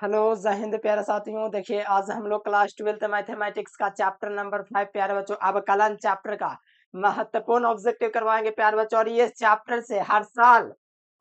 Hello जय हिंद प्यारे साथियों। देखिए आज हम लोग क्लास 12th मैथमेटिक्स का चैप्टर नंबर 5 प्यारे बच्चों अवकलन चैप्टर का महत्वपूर्ण ऑब्जेक्टिव करवाएंगे प्यारे बच्चों। और ये चैप्टर से हर साल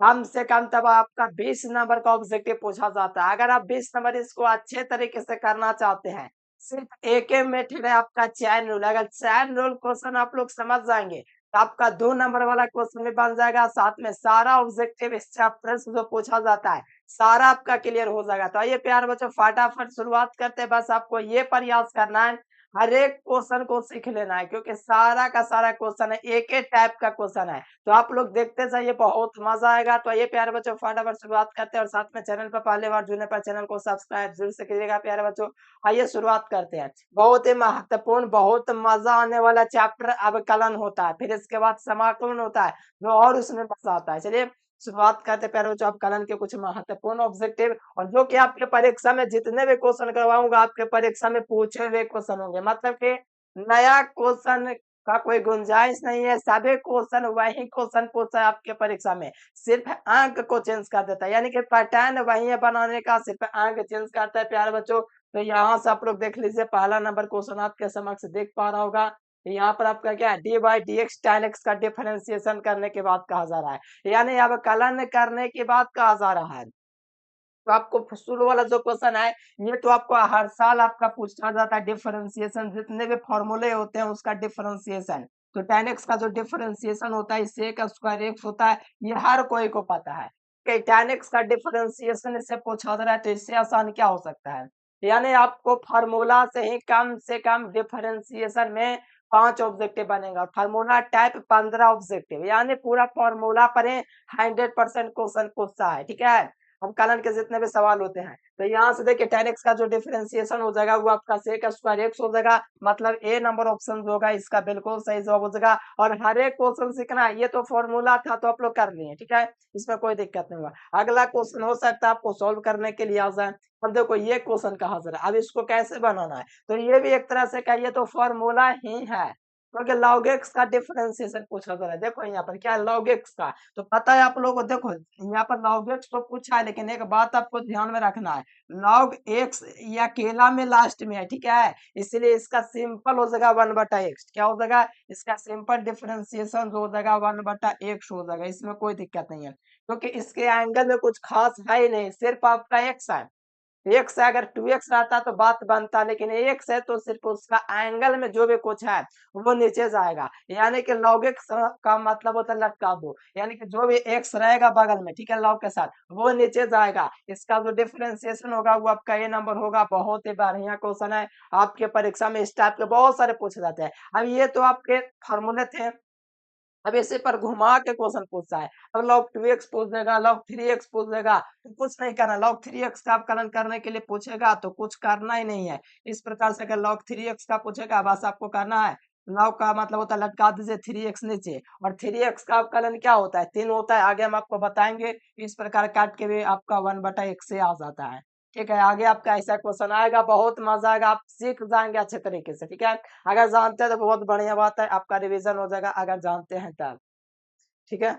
कम से कम तब आपका 20 नंबर का ऑब्जेक्टिव पूछा जाता है। अगर आप 20 नंबर इसको अच्छे तरीके से करना चाहते हैं, सिर्फ एक ही मेथड है आपका चैन रूल। अगर चैन रूल क्वेश्चन आप लोग समझ जाएंगे तो आपका 2 नंबर वाला क्वेश्चन भी बन जाएगा। साथ में सारा ऑब्जेक्टिव इस चैप्टर से जो पूछा जाता है सारा आपका क्लियर हो जाएगा। तो आइए प्यारे बच्चों फटाफट शुरुआत करते हैं। बस आपको ये प्रयास करना है, हर एक क्वेश्चन को सीख लेना है, क्योंकि सारा का सारा क्वेश्चन है एक ही टाइप का क्वेश्चन है। तो आप लोग देखते जाइए, बहुत मजा आएगा। तो आइए प्यारे बच्चों फटाफट शुरुआत करते हैं। और साथ में चैनल पर पहले बार जुड़ने पर चैनल को सब्सक्राइब जरूर से कीजिएगा प्यारे बच्चों। आइए शुरुआत करते हैं। बहुत ही महत्वपूर्ण, बहुत मजा आने वाला चैप्टर अवकलन होता है, फिर इसके बाद समाकलन होता है जो और उसमें मजा आता है। चलिए शुरुआत करते हैं प्यारे बच्चों अवकलन के कुछ महत्वपूर्ण ऑब्जेक्टिव, और जो कि आपके परीक्षा में जितने भी क्वेश्चन करवाऊंगा आपके परीक्षा में पूछे हुए क्वेश्चन होंगे। मतलब कि नया क्वेश्चन का कोई गुंजाइश नहीं है, सभी क्वेश्चन वही क्वेश्चन पूछा है आपके परीक्षा में, सिर्फ अंक को चेंज कर देता है। यानी कि पैटर्न वही है बनाने का, सिर्फ अंक चेंज करता है प्यारे बच्चों। तो यहाँ से आप लोग देख लीजिए, पहला नंबर क्वेश्चन आपके समक्ष देख पा रहा होगा। यहाँ पर आपका क्या है, D by D x tan x का डिफरेंशिएशन करने के बाद कहा जा रहा है, यानी अवकलन करने के बाद कहा जा रहा है। तो आपको शुरू वाला जो क्वेश्चन है ये तो आपको हर साल आपका पूछा जाता है। डिफरेंशिएशन जितने भी फॉर्मूले होते हैं उसका डिफरेंशिएशन, तो tan x का जो डिफरेंशिएशन होता है इससे का स्क्वायर x होता है, ये हर कोई को पता है कि tan x का डिफरेंशिएशन इससे पूछा जा रहा है। तो इससे आसान क्या हो सकता है, यानी आपको फार्मूला से कम डिफरेंशिएशन में 5 ऑब्जेक्टिव बनेगा। फार्मूला टाइप 15 ऑब्जेक्टिव, यानी पूरा फार्मूला पर 100% क्वेश्चन पूछता है। ठीक है, अवकलन के जितने भी सवाल होते हैं। तो यहाँ से देखिए tan x का जो डिफरेंशिएशन हो जाएगा वो आपका sec स्क्वायर x हो जाएगा। मतलब ए नंबर ऑप्शन जो होगा इसका बिल्कुल सही जवाब हो जाएगा। और हर एक क्वेश्चन सीखना है, ये तो फॉर्मूला था तो आप लोग कर लिए, ठीक है, इसमें कोई दिक्कत नहीं हुआ। अगला क्वेश्चन हो सकता है आपको सॉल्व करने के लिए आ जाए। अब देखो ये क्वेश्चन कहा जा रहा है, अब इसको कैसे बनाना है, तो ये भी एक तरह से कहिए तो फॉर्मूला ही है, क्योंकि log x का डिफरेंशिएशन पूछा जा रहा है। देखो यहाँ पर क्या है, log x का तो पता है आप लोगों को। देखो यहाँ पर log x तो पूछा है, लेकिन एक बात आपको ध्यान में रखना है, log x या अकेला में लास्ट में है, ठीक है, इसलिए इसका सिंपल हो जाएगा 1/x। क्या हो जाएगा, इसका सिंपल डिफरेंशिएशन हो जाएगा 1/x हो जाएगा। इसमें कोई दिक्कत नहीं है, क्योंकि इसके एंगल में कुछ खास है ही नहीं, सिर्फ आपका x है। एक्स है, अगर 2x रहता तो बात बनता, लेकिन एक्स है तो सिर्फ उसका एंगल में जो भी कुछ है वो नीचे जाएगा। यानी कि log x का मतलब होता है लटका दो, यानी कि जो भी x रहेगा बगल में, ठीक है, log के साथ वो नीचे जाएगा। इसका जो डिफरेंशिएशन होगा वो आपका ये नंबर होगा। बहुत ही बढ़िया क्वेश्चन है, आपके परीक्षा में इस टाइप के बहुत सारे पूछे जाते हैं। अब ये तो आपके फॉर्मूले थे, अब इसी पर घुमा के क्वेश्चन पूछता है। अब log 2x पूछ देगा, log 3x पूछ देगा, तो कुछ नहीं करना। log 3x का अवकलन करने के लिए पूछेगा तो कुछ करना ही नहीं है। इस प्रकार से अगर log 3x का पूछेगा बस आपको करना है, log का मतलब होता है लटका दीजिए 3x नीचे, और 3x का अवकलन क्या होता है, 3 होता है, आगे हम आपको बताएंगे। इस प्रकार काट के भी आपका 1/x से आ जाता है। ठीक है, आगे आपका ऐसा क्वेश्चन आएगा, बहुत मजा आएगा, आप सीख जाएंगे अच्छे तरीके से। ठीक है, अगर जानते हैं तो बहुत बढ़िया बात है, आपका रिवीजन हो जाएगा अगर जानते हैं तब। ठीक है,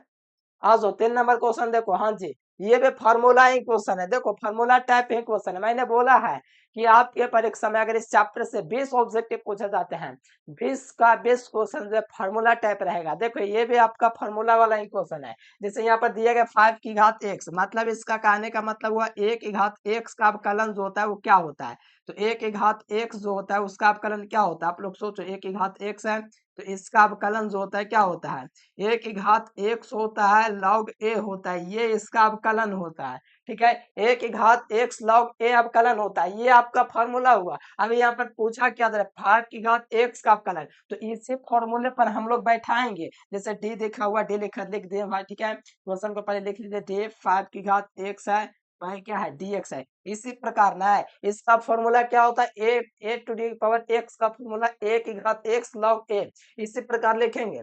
आ जाओ 3 नंबर क्वेश्चन देखो। हाँ जी, ये भी फार्मूला ही क्वेश्चन है। देखो फार्मूला टाइप ही क्वेश्चन है। मैंने बोला है कि आपके परीक्षा में अगर इस चैप्टर से 20 ऑब्जेक्टिव पूछे जाते हैं, 20 का 20 क्वेश्चन जो फार्मूला टाइप रहेगा। देखो ये भी आपका फार्मूला वाला ही क्वेश्चन है। जैसे यहाँ पर दिया गया 5 की घात x, मतलब इसका कहने का मतलब हुआ 1 की घात x का अवकलन जो होता है वो क्या होता है। तो 1 की घात x जो होता है उसका अवकलन क्या होता है, आप लोग सोचो। 1 की घात x है तो इसका अवकलन जो होता है क्या होता है, 1 की घात x होता है log a होता है, ये इसका अवकलन होता है। ठीक है, 1 की घात x log a अवकलन होता है, ये आपका फॉर्मूला हुआ। अभी यहाँ पर पूछा क्या था, 5 की घात x का अवकलन, तो इसी फॉर्मूले पर हम लोग बैठाएंगे। जैसे d देखा हुआ, d लिख दिए भाई। ठीक है, क्वेश्चन को पहले लिख लीजिए, d 5 की घात x है, वह क्या है dx है। इसी प्रकार ना है, इसका फॉर्मूला क्या होता है, a to the power x का फॉर्मूला 1 की घात x log a। इसी प्रकार लिखेंगे,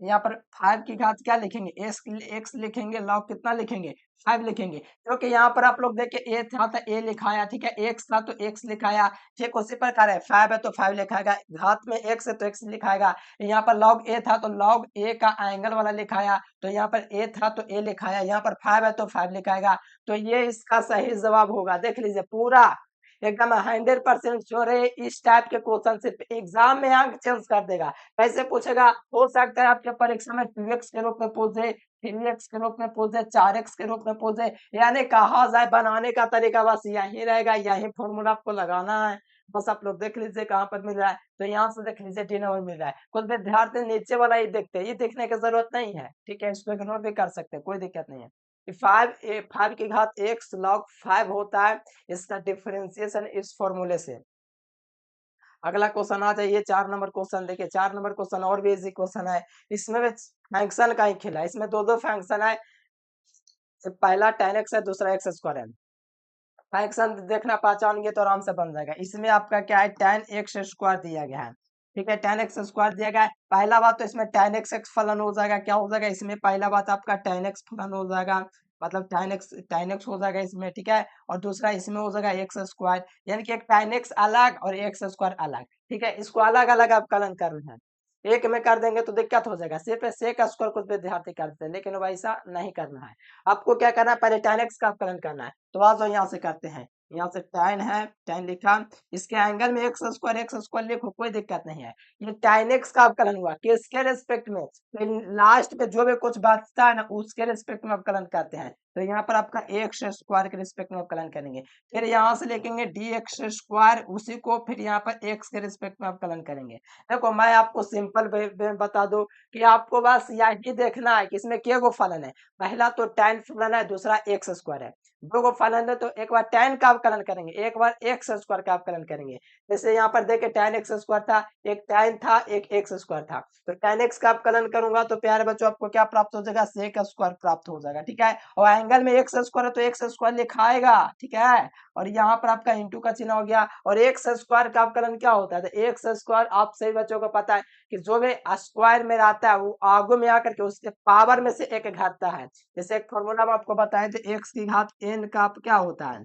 यहाँ पर 5 की घात क्या लिखेंगे, एक्स लिखेंगे, लॉग कितना लिखेंगे 5 लिखेंगे, क्योंकि यहाँ पर आप लोग देखिए ए था तो ए लिखाया, ठीक है, एक्स था तो एक्स लिखाया, ठीक उसी प्रकार है 5 है तो 5 लिखाएगा, घात में एक्स है तो एक्स लिखाएगा। यहाँ पर लॉग ए था तो लॉग ए का एंगल वाला लिखाया, तो यहाँ पर ए था तो ए लिखाया, यहाँ पर 5 है तो 5 लिखाएगा। तो ये इसका सही जवाब होगा। देख लीजिए पूरा एकदम 100% श्योर है, इस टाइप के क्वेश्चन सिर्फ एग्जाम में अंक चेंज कर देगा। कैसे पूछेगा, हो सकता है आपके परीक्षा में 2x के रूप में पूछे, 3x के रूप में पूछे, 4x के रूप में पूछे, यानी कहा जाए बनाने का तरीका बस यही रहेगा, यही फॉर्मूला आपको लगाना है। बस आप लोग देख लीजिए कहाँ पर मिल रहा है, तो यहाँ से देख लीजिए डी नंबर मिल रहा है। कुछ विद्यार्थी नीचे वाला ही देखते हैं, ये देखने की जरूरत नहीं है, ठीक है, इसको इग्नोर भी कर सकते हैं, कोई दिक्कत नहीं है। 5 की घात x log 5 होता है, इसका डिफरेंशिएशन इस फॉर्मूले से। अगला क्वेश्चन आ जाइए 4 नंबर क्वेश्चन। देखिए 4 नंबर क्वेश्चन और भी इजी क्वेश्चन है, इसमें भी फंक्शन का ही खेला है, इसमें दो फंक्शन है, पहला tan x है, दूसरा x स्क्वायर है। फंक्शन देखना पहचानेंगे तो आराम से बन जाएगा। इसमें आपका क्या है, tan x स्क्वायर दिया गया है, ठीक है, tan x स्क्वायर दिया गया है। पहला बात तो इसमें tan x फलन हो जाएगा, क्या हो जाएगा इसमें, पहला बात आपका tan x फलन हो जाएगा, मतलब tan x हो जाएगा इसमें, ठीक है, और दूसरा इसमें हो जाएगा एक्स स्क्वायर, यानी कि एक tan x अलग और एक्स स्क्वायर अलग, ठीक है, इसको अलग अलग आप कलन कर रहे हैं। एक में कर देंगे तो दिक्कत हो जाएगा, सिर्फ सेक स्क्वायर कुछ विद्यार्थी करते हैं, लेकिन वैसा नहीं करना है। आपको क्या करना है, पहले tan x का अपकलन करना है, तो आज यहाँ से करते हैं। यहाँ से tan है, tan लिखा, इसके एंगल में एक्स स्क्वायर लिखो, कोई दिक्कत नहीं है। ये tan x का अवकलन हुआ किसके रेस्पेक्ट में, तो लास्ट में जो भी कुछ बचता है ना उसके रेस्पेक्ट में अवकलन करते हैं, तो यहाँ पर आपका एक्स स्क्वायर के रेस्पेक्ट में अवकलन करेंगे। फिर यहाँ से लिखेंगे डी एक्स स्क्वायर, उसी को फिर यहाँ पर एक्स के रेस्पेक्ट में अवकलन करेंगे। देखो मैं आपको सिंपल वे में बता दूं कि आपको बस यही देखना है कि इसमें क्या गो फलन है, पहला तो tan फलन है, दूसरा एक्स स्क्वायर है। दो गो फलन है तो एक बार tan का अवकलन करेंगे, एक बार एक्स स्क्वायर का अवकलन करेंगे। जैसे यहाँ पर देखे tan x स्क्वायर था, एक tan था, एक एक्स स्क्वायर था, तो tan x का अवकलन करूंगा तो प्यारे बच्चों आपको क्या प्राप्त हो जाएगा, sec स्क्वायर प्राप्त हो जाएगा, ठीक है, और एंगल में एक्स स्क्वायर है तो एक्स स्क्वायर लिखाएगा, ठीक है, और यहाँ पर आपका इंटू का चिन्ह हो गया। और एक्स स्क्वायर का अवकलन क्या होता है, तो एक्स स्क्वायर आप सही बच्चों को पता है कि जो भी स्क्वायर में रहता है वो आगू में आकर के उसके पावर में से एक घटता है। जैसे एक फॉर्मूला में आपको बताए थे एक्स की घात n का क्या होता है,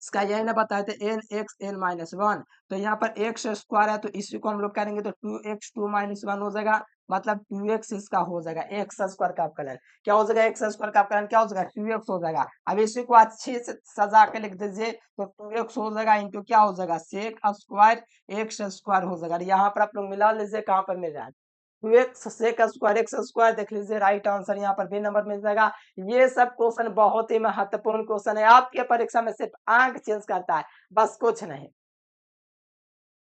इसका यही ना बताए थे n x n minus one, तो यहाँ पर एक्स स्क्वायर है तो इसी को हम लोग करेंगे तो 2x2 - 1 हो जाएगा, मतलब 2x इसका हो जाएगा एक्स स्क्वायर का अवकलन, क्या हो जाएगा एक्स स्क्वायर का अवकलन क्या हो जाएगा 2x हो जाएगा। अब इसी को अच्छे से सजा के लिख दीजिए तो 2x हो जाएगा इंटू क्या हो जाएगा सेक स्क्वायर एक्स स्क्वायर हो जाएगा। यहाँ पर आप लोग मिला लीजिए कहाँ पर मिल रहा है, 2x sec square x square, देख लीजिए राइट आंसर यहाँ पर बी नंबर मिल जाएगा। ये सब क्वेश्चन बहुत ही महत्वपूर्ण क्वेश्चन है, आपके परीक्षा में सिर्फ अंक चेंज करता है, बस कुछ नहीं।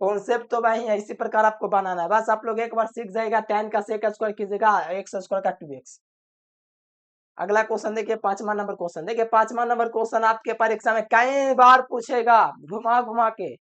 कॉन्सेप्ट तो वही है, इसी प्रकार आपको बनाना है, बस आप लोग एक बार सीख जाएगा, tan का सेक स्क्वायर कीजिएगा, एक्स स्क्वायर का 2x। अगला क्वेश्चन देखिए 5वां नंबर क्वेश्चन, देखिए 5वां नंबर क्वेश्चन आपके परीक्षा में कई बार पूछेगा घुमा घुमा के।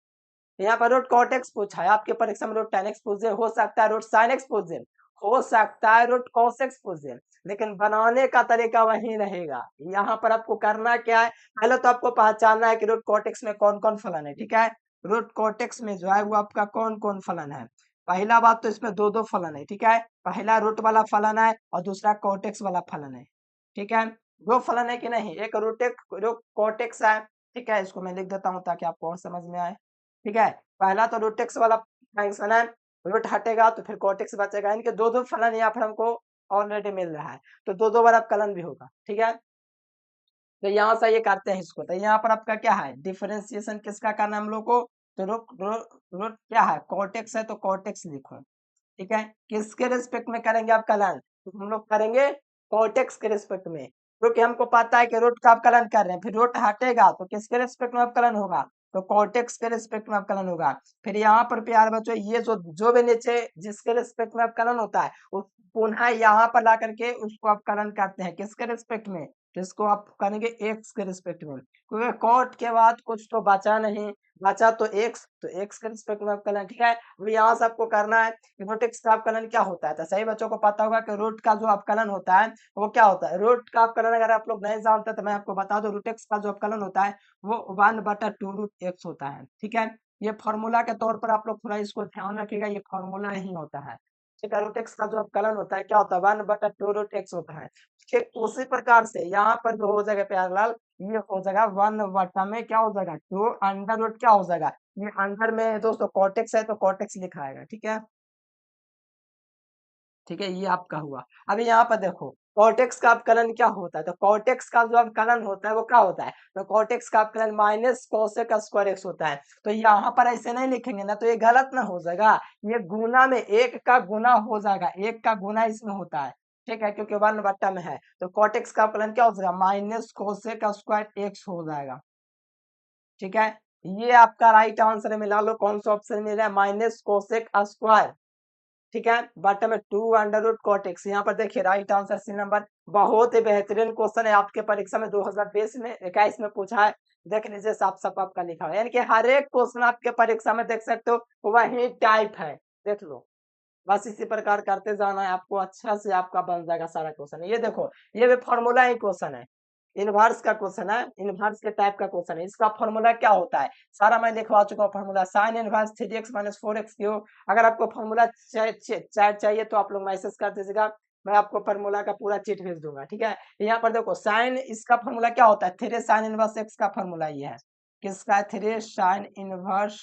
यहाँ पर रूट कॉट एक्स पूछा है, आपके परीक्षा में रूट tan x पूछ दे, हो सकता है रूट sin x पूछ दे, हो सकता है रूट cos x पूछ दे, लेकिन बनाने का तरीका वही रहेगा। यहाँ पर आपको करना क्या है, पहले तो आपको पहचानना है कि रूट cot x में कौन कौन फलन है, ठीक है, रूट cot x में जो है वो आपका कौन कौन फलन है। पहला बात तो इसमें दो फलन है, ठीक है, पहला रूट वाला फलन है और दूसरा cot x वाला फलन है, ठीक है, दो फलन है कि नहीं, एक रूट cot x है, ठीक है, इसको मैं लिख देता हूँ ताकि आपको और समझ में आए, ठीक है, पहला तो रूट एक्स वाला फंक्शन है, रूट हटेगा तो फिर cot x बचेगा, इनके दो फलन यहाँ पर हमको ऑलरेडी मिल रहा है, तो दो बार अपकलन भी होगा, ठीक है। तो यहाँ से ये करते हैं इसको, तो यहाँ पर आपका क्या है डिफरेंशिएशन किसका करना है हम लोग को, तो रूट क्या है cot x है तो cot x लिखो, ठीक है, किसके रिस्पेक्ट में करेंगे आप कलन, तो हम लोग करेंगे cot x के रिस्पेक्ट में, क्योंकि हमको पता है कि रूट का अवकलन कर रहे हैं, फिर रूट हटेगा तो किसके रिस्पेक्ट में अवकलन होगा, तो cot x के रिस्पेक्ट में अवकलन होगा। फिर यहाँ पर प्यार बच्चों ये जो भी नीचे जिसके रिस्पेक्ट में अवकलन होता है वो पुनः यहाँ पर ला करके उसको अवकलन करते हैं किसके रिस्पेक्ट में, तो इसको आप करेंगे x के रिस्पेक्ट में, क्योंकि cot के बाद कुछ तो बचा नहीं, बचा तो x, तो x के रिस्पेक्ट में अवकलन, ठीक है। अब यहाँ से आपको करना है रूट एक्स का अवकलन क्या होता है, तो सही बच्चों को पता होगा कि रूट का जो अवकलन होता है वो क्या होता है, रूट का अवकलन अगर आप लोग नहीं जानते तो मैं आपको बता दूं, रूट एक्स का जो अवकलन होता है वो 1/2 रूट एक्स होता है, ठीक है। ये फॉर्मूला के तौर पर आप लोग थोड़ा इसको ध्यान रखिएगा, ये फॉर्मूला ही होता है। ठीक है, रूट एक्स का जो अवकलन होता है क्या होता है, 1/2 रूट एक्स होता है। ठीक उसी प्रकार से यहाँ पर जो हो जाएगा प्यारेलाल, ये हो जाएगा 1 में क्या हो जाएगा, 2 अंडर रूट क्या हो जाएगा, ये अंदर में दोस्तों कॉटेक्स है तो कॉटेक्स लिखा आएगा। ठीक है, ठीक है, ये आपका हुआ। अभी यहाँ पर देखो कॉर्टेक्स का अवकलन क्या होता है, तो कॉर्टेक्स का जो अवकलन होता है वो क्या होता है, तो कॉर्टेक्स का अवकलन माइनस कोसेक स्क्वायर एक्स होता है। तो यहाँ पर ऐसे नहीं लिखेंगे ना, तो ये गलत ना हो जाएगा, ये गुना में एक का गुना हो जाएगा, एक का गुना इसमें होता है। ठीक है, क्योंकि 1 में है तो कॉर्टेक्स का अवकलन क्या हो जाएगा, माइनस कोसेक स्क्वायर एक्स हो जाएगा। ठीक है, ये आपका राइट आंसर मिला लो, कौन सा ऑप्शन मिल रहा है, माइनस कोसेक स्क्वायर। ठीक है, बॉटम में 2 अंडर रूट कॉट एक्स। यहाँ पर देखिए राइट आंसर सी नंबर। बहुत ही बेहतरीन क्वेश्चन है, आपके परीक्षा में 2020 में 21 में पूछा है। देख लीजिए साफ साफ आपका लिखा है, यानी कि हर एक क्वेश्चन आपके परीक्षा में देख सकते हो वही टाइप है, देख लो। बस इसी प्रकार करते जाना है आपको, अच्छा से आपका बन जाएगा सारा क्वेश्चन। ये देखो, ये भी फॉर्मूला ही क्वेश्चन है, इनवर्स का क्वेश्चन है, इनवर्स के टाइप का क्वेश्चन है। इसका फॉर्मूला क्या होता है, सारा मैं लिखवा चुका हूँ formula, sine inverse 3x minus 4x cube. अगर आपको फॉर्मूला चाहिए तो आप लोग मैसेज कर दीजिएगा, मैं आपको फॉर्मूला का पूरा चीट भेज दूंगा। ठीक है, यहाँ पर देखो साइन, इसका फॉर्मूला क्या होता है, 3 साइन इनवर्स एक्स का फॉर्मूला ये है, किसका, 3 साइन इनवर्स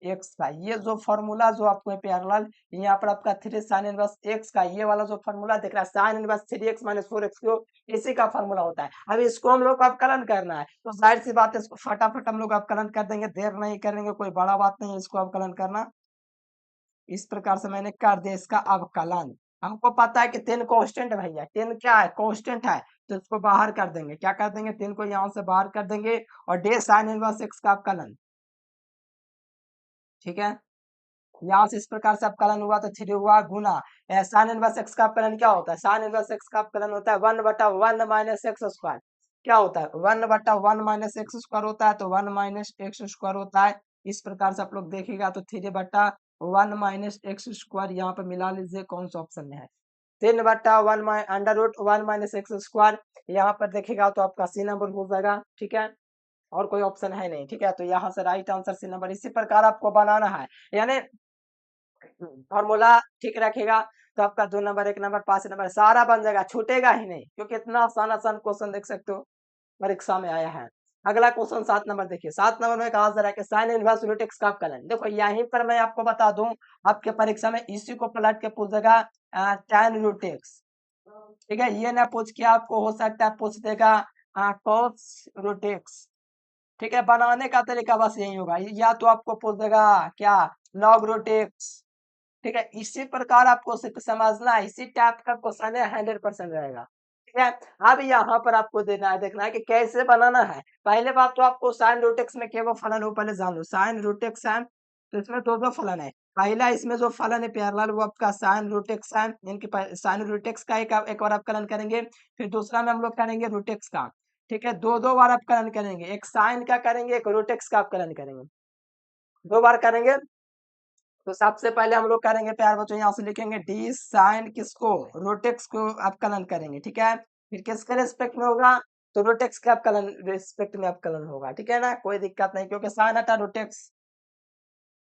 एक्स का। ये जो फॉर्मूला जो आपको है प्यारलाल, यहाँ पर आपका 3 साइन इनवर्स एक्स का ये वाला जो फॉर्मूला दिख रहा है, sine inverse 3x minus 4x cube, इसी का फॉर्मूला होता है। अब इसको हम लोग को अवकलन करना है, तो जाहिर सी बात है इसको फटाफट हम लोग अवकलन कर देंगे, देर नहीं करेंगे, कोई बड़ा बात नहीं है इसको अवकलन करना। इस प्रकार से मैंने कर दिया इसका अवकलन। हमको पता है कि 10 कांस्टेंट है भैया, 10 क्या है, कांस्टेंट है, तो इसको बाहर कर देंगे। क्या कर देंगे, 10 को यहाँ से बाहर कर देंगे, और डे साइन इनवर्स एक्स का अवकलन। ठीक है, यहाँ से इस प्रकार से अवकलन हुआ तो 3 हुआ गुना, साइन इनवर्स एक्स का अवकलन क्या होता है, साइन इनवर्स एक्स का अवकलन होता है 1/1 माइनस एक्स स्क्वायर। क्या होता है, 1/1 माइनस एक्स स्क्वायर होता है, तो 1 माइनस एक्स स्क्वायर होता है। इस प्रकार से आप लोग देखेगा तो 3/1 माइनस एक्स स्क्वायर, यहाँ पे मिला लीजिए कौन सा ऑप्शन में है, 3/1 under root 1 minus x square. यहाँ पर देखेगा तो आपका सी नंबर हो जाएगा। ठीक है, और कोई ऑप्शन है नहीं। ठीक है, तो यहाँ से राइट आंसर सी नंबर। इसी प्रकार आपको बनाना है, यानी फॉर्मूला ठीक रखेगा तो आपका 2 नंबर 1 नंबर 5 नंबर सारा बन जाएगा, छूटेगा ही नहीं, क्योंकि इतना आसान आसान क्वेश्चन देख सकते हो परीक्षा में आया है। अगला क्वेश्चन 7 नंबर देखिए, 7 नंबर में कहा जा रहा है कि साइन इनवर्स रूट एक्स का अवकलन। देखो यहीं पर मैं आपको बता दूं, आपके परीक्षा में इसी को पलट के पूछेगा tan रूट एक्स। ठीक है, ये ना पूछ के आपको हो सकता है पूछ देगा cos रूट एक्स। ठीक है, बनाने का तरीका बस यही होगा, या तो आपको पूछ देगा क्या, log रूट एक्स। ठीक है, इसी प्रकार आपको सिर्फ समझना है, इसी टाइप का क्वेश्चन है, 100% रहेगा। ठीक है, अब यहाँ पर आपको देना है, देखना है कि कैसे बनाना है। पहले बात तो आपको साइन रूट एक्स में क्या वो फलन हो पहले जान लो, साइन रूट एक्स है तो इसमें दो फलन है। पहला इसमें जो फलन है प्यारलाल वो आपका साइन रूट एक्स है, इनके साइन रूट एक्स का एक बार अवकलन करेंगे, फिर दूसरा में हम लोग करेंगे रूट एक्स का। ठीक है, दो बार अवकलन करेंगे, एक साइन का करेंगे, एक रूट एक्स का अवकलन करेंगे, 2 बार करेंगे। तो सबसे पहले हम लोग करेंगे प्यार बच्चों, यहाँ से लिखेंगे डी साइन किसको, रोटेक्स को अवकलन करेंगे। ठीक है, फिर किसके रेस्पेक्ट में होगा, तो रोटेक्स के अवकलन रेस्पेक्ट में अवकलन होगा। ठीक है ना, कोई दिक्कत नहीं, क्योंकि साइन हटा रोटेक्स,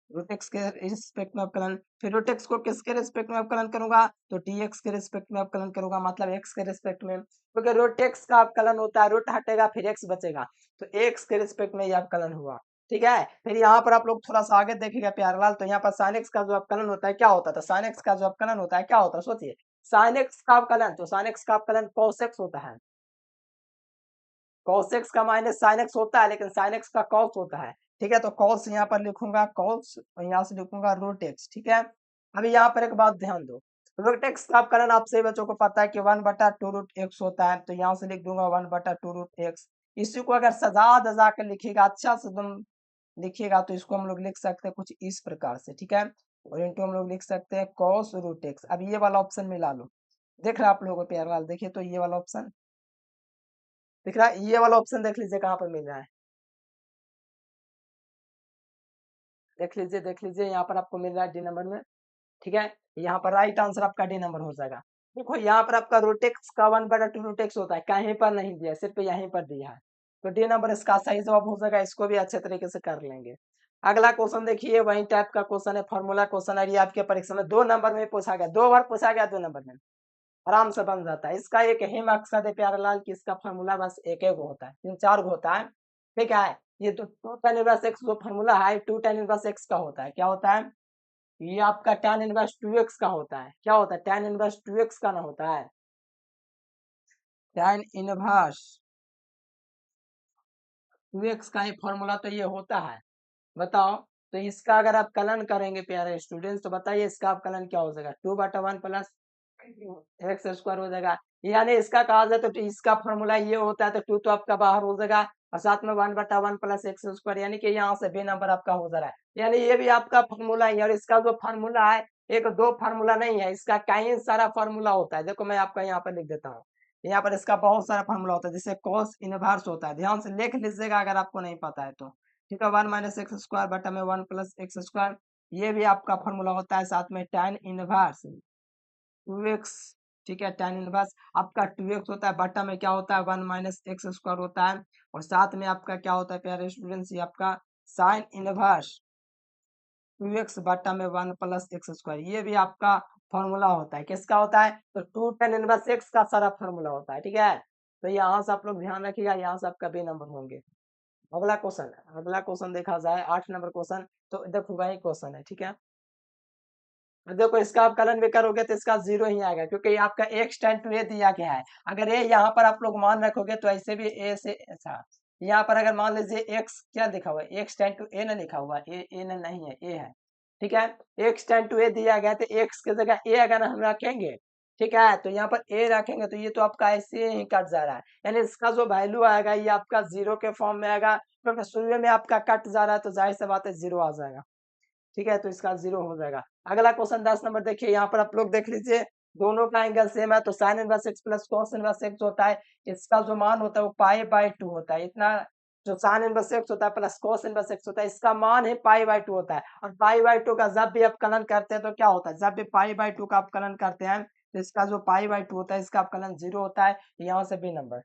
रोटेक्स के रिस्पेक्ट में अवकलन। फिर रोटेक्स को किसके रिस्पेक्ट में अवकलन करूंगा, तो dx के रिस्पेक्ट में अवकलन करूंगा, मतलब x के रिस्पेक्ट में, क्योंकि रोटेक्स का अवकलन होता है, रूट हटेगा फिर x बचेगा, तो x के रिस्पेक्ट में यह अवकलन हुआ। ठीक है, फिर यहाँ पर आप लोग थोड़ा सा आगे देखिएगा प्यारलाल, तो यहाँ पर sin x का जो अवकलन होता है क्या होता है, तो sin x का जो अवकलन होता है क्या होता है, सोचिए, sin x का अवकलन, तो sin x का अवकलन cos x होता है, cos x का माइनस sin x होता है, लेकिन sin x का cos होता है। ठीक है, तो cos यहाँ पर लिखूंगा cos, और यहाँ से लिखूंगा रूट एक्स। ठीक है, अभी यहाँ पर एक बात ध्यान दो, रूट एक्स का अवकलन आप सभी बच्चों को पता है कि 1/2 रूट एक्स होता है, तो यहाँ से लिख दूंगा 1/2 रूट एक्स। इसी को अगर सजा दजा कर लिखिएगा, अच्छा से तुम लिखिएगा, तो इसको हम लोग लिख सकते हैं कुछ इस प्रकार से। ठीक है, और इनको हम लोग लिख सकते हैं cos रूट एक्स। अब ये वाला ऑप्शन मिला लो, देख रहे आप लोगों को प्यार वाल, देखिए तो ये वाला ऑप्शन दिख रहा है, ये वाला ऑप्शन देख लीजिए कहाँ पर मिल रहा है, देख लीजिए यहाँ पर आपको मिल रहा है डी नंबर में। ठीक है, यहाँ पर राइट आंसर आपका डी नंबर हो जाएगा। देखो यहाँ पर आपका रोटेक्स का 1/2 रोटेक्स होता है, कहीं पर नहीं दिया, सिर्फ यहीं पर दिया है, तो डी नंबर इसका सही जवाब हो जाएगा। इसको भी अच्छे तरीके से कर लेंगे। अगला क्वेश्चन देखिए, वही टाइप का क्वेश्चन है, फॉर्मूला क्वेश्चन है, ये आपके परीक्षा में 2 नंबर में पूछा गया, 2 बार पूछा गया, 2 नंबर में आराम से बन जाता है। इसका एक ही मकसद है प्यारेलाल कि इसका फॉर्मूला बस एक एक होता है, 3-4 होता है। ठीक है, ये तो 2 tan इनवर्स x जो फॉर्मूला है 2 tan इनवर्स x का होता है। क्या होता है? ये आपका tan इनवर्स 2x का होता है। क्या होता है? tan इनवर्स 2x का ना होता है, tan इनवर्स 2x का ही फॉर्मूला तो ये होता है। बताओ, तो इसका अगर आप कलन करेंगे प्यारे स्टूडेंट्स, तो बताइए इसका आप कलन क्या हो जाएगा? 2/1 प्लस एक्स स्क्वायर हो जाएगा। यानी इसका कहा जाए तो इसका फॉर्मूला ये होता है, तो 2 तो आपका बाहर हो जाएगा और साथ में 1/1 प्लस एक्स स्क्वायर, यानी कि यहाँ से बी नंबर आपका हो जा रहा है। यानी ये भी आपका फॉर्मूला ही है, और इसका जो फॉर्मूला है एक दो फॉर्मूला नहीं है, इसका कई सारा फॉर्मूला होता है। देखो मैं आपका यहाँ पर लिख देता हूँ, यहाँ पर इसका बहुत सारा फॉर्मूला होता है, जैसे कॉस इनवर्स होता है, ध्यान से लिख लीजिएगा अगर आपको नहीं पता है तो। ठीक है, 1 माइनस एक्स स्क्वायर बटा में 1 प्लस एक्स स्क्वायर, ये भी आपका फॉर्मूला होता है। साथ में tan इनवर्स 2x, ठीक है, tan इनवर्स आपका 2x होता है, बटा में क्या होता है 1 माइनस एक्स स्क्वायर होता है, और साथ में आपका क्या होता है प्यारे स्टूडेंट्स, ये आपका sin इनवर्स 2x बटा में 1 प्लस एक्स स्क्वायर, ये भी आपका फॉर्मूला होता है। किसका होता है? तो 2 tan इनवर्स x का सारा फॉर्मूला होता है। ठीक है, तो यहाँ से आप लोग ध्यान रखिएगा, यहाँ से आपका बी नंबर होंगे। अगला क्वेश्चन देखा जाए 8 नंबर क्वेश्चन, तो देखो वही क्वेश्चन है। ठीक है, देखो इसका आप कलन भी करोगे तो इसका 0 ही आएगा, क्योंकि ये आपका x टेन टू ए दिया गया है। अगर ये यहाँ पर आप लोग मान रखोगे तो ऐसे भी ए से ऐसा, यहाँ पर अगर मान लीजिए x क्या लिखा हुआ है, x टेन टू ए ना लिखा हुआ, ए नहीं है, ए है। ठीक है, x टेन टू ए दिया गया तो x की जगह ए अगर हम रखेंगे, ठीक है, तो यहाँ पर ए रखेंगे तो ये तो आपका ऐसे ही कट जा रहा है, यानी इसका जो वैल्यू आएगा ये आपका 0 के फॉर्म में आएगा, क्योंकि शुरू में आपका कट जा रहा है तो जाहिर सी बात है 0 आ जाएगा। ठीक है, तो इसका 0 हो जाएगा। अगला क्वेश्चन 10 नंबर देखिए, यहाँ पर आप लोग देख लीजिए, दोनों का एंगल सेम है, तो sine inverse x plus cos inverse x होता है, इसका जो मान होता है वो पाई/2 होता है। इतना जो साइन इनवर्स एक्स होता है प्लस कॉस इनवर्स एक्स होता है, इसका मान है पाई/2 होता है। और पाई/2 का जब भी आप कलन करते हैं तो क्या होता है, जब भी पाई/2 का आप कलन करते हैं तो इसका जो पाई/2 होता है इसका आप कलन 0 होता है। यहाँ से बी नंबर।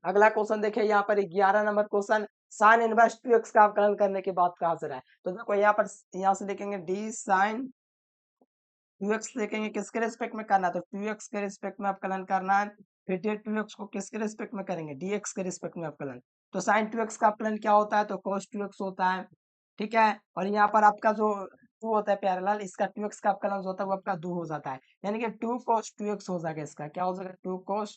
अगला क्वेश्चन देखिए, यहाँ पर 11 number question, sine inverse 2x का अवकलन करने की बात कहा जा रहा है। तो देखो यहाँ पर यहाँ से देखेंगे डी साइन 2x देखेंगे किसके रिस्पेक्ट में करना है, तो 2x के रिस्पेक्ट में अवकलन करना है। फिर डी 2x को किसके रिस्पेक्ट में करेंगे, dx के रिस्पेक्ट में अवकलन। तो साइन 2x का अवकलन क्या होता है, तो cos 2x होता है। ठीक है, और यहाँ पर आपका जो 2 होता है प्यारेलाल, इसका 2x का अवकलन जो होता है वो आपका 2 हो जाता है, यानी कि 2 cos 2x हो जाएगा। इसका क्या हो जाएगा, 2 cos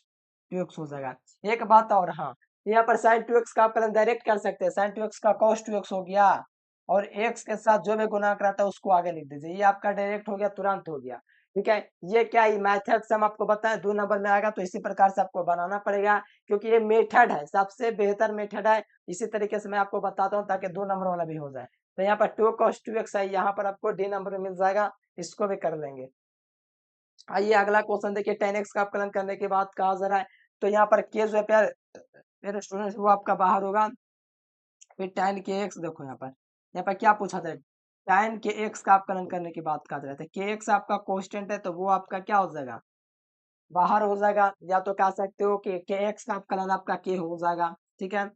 2x हो जाएगा। एक बात और, हाँ, यहाँ पर साइन 2x का अवकलन डायरेक्ट कर सकते हैं, साइन 2x का cos 2x हो गया, और x के साथ जो भी गुना कराता है उसको आगे लिख दीजिए, ये आपका डायरेक्ट हो गया, तुरंत हो गया। ठीक है, ये क्या मेथड से हम आपको बताएं 2 नंबर में आएगा, तो इसी प्रकार से आपको बनाना पड़ेगा, क्योंकि ये मेथड है, सबसे बेहतर मेथड है। इसी तरीके से मैं आपको बताता हूँ ताकि 2 नंबर वाला भी हो जाए। तो यहाँ पर 2 cos 2x है, यहाँ पर आपको डी नंबर में मिल जाएगा, इसको भी कर लेंगे। आइए अगला क्वेश्चन देखिए, 10x का अवकलन करने के बाद कहा जा रहा है, तो यहाँ पर के जो है मेरे स्टूडेंट्स वो आपका बाहर होगा। फिर tan के एक्स, देखो यहाँ पर क्या पूछा था, tan के एक्स का अवकलन करने की बात कर रहे थे। के एक्स आपका कांस्टेंट है तो वो आपका क्या हो जाएगा, बाहर हो जाएगा, या तो कह सकते हो कि के एक्स का अवकलन आपका के हो जाएगा। ठीक है,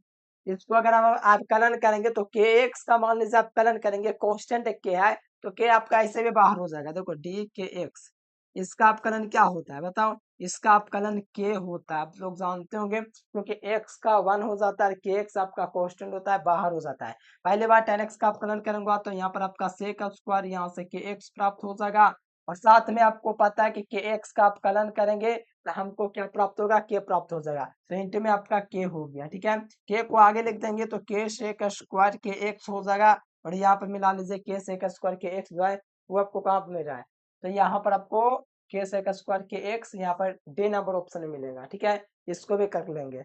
इसको अगर हम अवकलन करेंगे तो के एक्स का मान लीजिए अवकलन करेंगे, कांस्टेंट के है तो के आपका ऐसे भी बाहर हो जाएगा। देखो डी के एक्स, इसका अवकलन क्या होता है बताओ, इसका अवकलन के होता है, आप लोग जानते होंगे, क्योंकि x का 1 हो जाता है, के एक्स आपका कांस्टेंट होता है, बाहर हो जाता है। पहले बार tan x का अवकलन करूंगा तो यहाँ पर आपका sec स्क्वायर, यहाँ से के एक्स प्राप्त हो जाएगा, और साथ में आपको पता है कि के एक्स का अवकलन करेंगे तो हमको क्या प्राप्त होगा, के प्राप्त हो जाएगा, तो इंट में आपका के हो गया। ठीक है, के को आगे लिख देंगे तो के sec स्क्वायर के एक्स हो जाएगा, और यहाँ पर मिला लीजिए के sec स्क्वायर के एक्स जो है वो आपको कहाँ पर मिल रहा है, तो यहाँ पर आपको के सेक स्क्वायर के एक्स, यहाँ पर डी नंबर ऑप्शन में मिलेगा। ठीक है, इसको भी कर लेंगे।